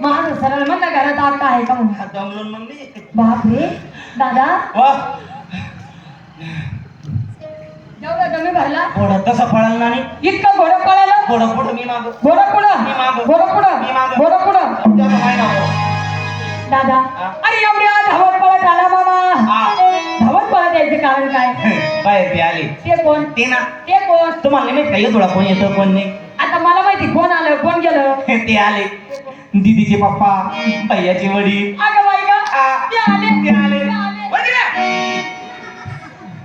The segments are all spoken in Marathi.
महाराज सरळ म्हणला घरात आग का आहे का म्हणून दमलून मग मी बापरे दादा वा जेवढा जमी भरला घोडं तसं पळाल नाही इतकं घोडं पळालं घोडं पुढं मी मागं घोडं पुढं मी मागं. घोडं पुढं मी मागं. घोडं पुढं त्याचं माहिती नव्हतं. दादा हा. अरे एवढ्या धावत पळत आला मामा हा. धावत पळत यायचं कारण काय बाहेर ते आले ते कोण ते ना ते कोण तुम्हाला माहित काय तुला कोण येतं कोण नाही आता मला माहिती कोण आलं कोण गेलं ते आले दीदीचे पप्पा भैयाचे वडील अगं बाई का हा. ते आले ते आले ते आले.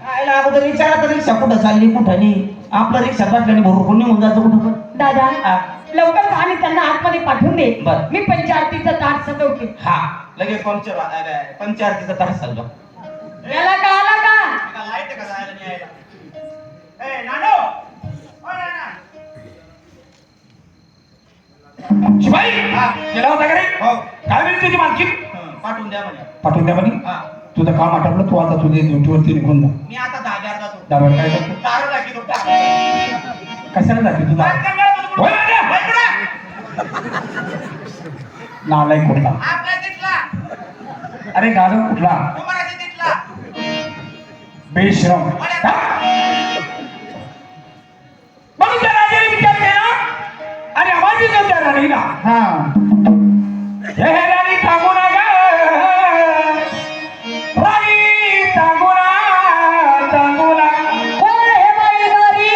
आयला अगोदर विचारा तर रिक्षा कुठं चालली कुठं नाही आपलं रिक्षा पाटल्याने भरपूर निघून जातो कुठं पण दादा हा. लवकर आम्ही त्यांना आतमध्ये पाठवून दे बरं. मी पंचायतीचं ताट सजवते हा लगेच पंचायतीचा तास चाललो याला का आला का लाईट का जायला नाही यायला ए नानो ओ नाना शिवाई हा. गेला होता का रे हो काय वेळ तुझी मालकी पाठवून द्या म्हणे पाठवून द्या म्हणे हा तुझं काम आटपलं तू आता तुझे ड्युटीवरती निघून जा मी आता धाब्यावर जातो दारू काय करतो दारू लागली कशाला जाते तुझा होय राजा? नालायक कुठला आपला तिथला अरे गाजर कुठला उमराच्या तिथला बेश्रम हा? म्हणून त्या राजाने विचार केला आणि आवाज त्या राणीला हा हे राणी थांबू नका राणी थांबू ना थांबू ना कोण हे बाई दारी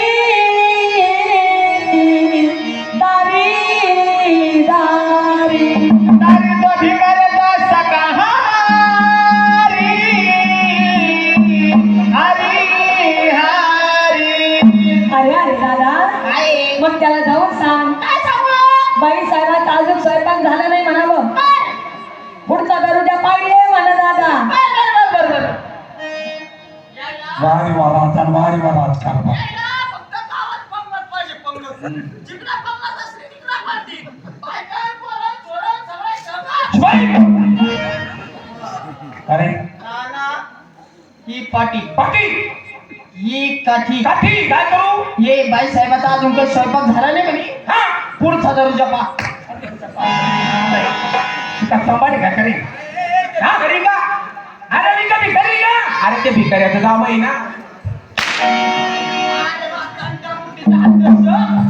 दारी दारी दारी तो भिकाऱ्याचा शाकाहारी हरी हरी अरे अरे दादा मग त्याला जाऊन सांग बाई साहेबात अजून स्वयंपाक झाला नाही म्हणावं पुढचा दरुजा पाहिजे म्हणा दादा वारी वाराचा वारी वाराच कारभार शिवाई! अरे ही पाटी पाटी ही काठी काठी काय करू ये बाई साहेबाचा अजून काही स्वयंपाक झाला नाही म्हणे हा पुढचा दरुजा पा का संभाळ का करी हा करी का अरे मी कधी करी का अरे ते भिकाऱ्याचं गाव आहे ना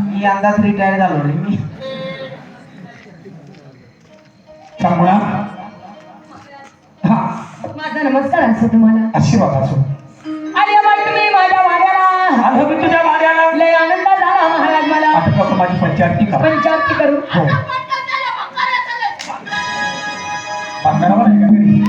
मी अंदाज रिटायर झालो रे मी चांगला हा माझा नमस्कार असो तुम्हाला आशीर्वाद असो आल्या बाई तुम्ही माझ्या वाड्याला आलो मी तुझ्या वाड्याला लय आनंद झाला महाराज मला आता फक्त माझी पंचायती करा पंचायती करू हो बांगडावर आहे का घरी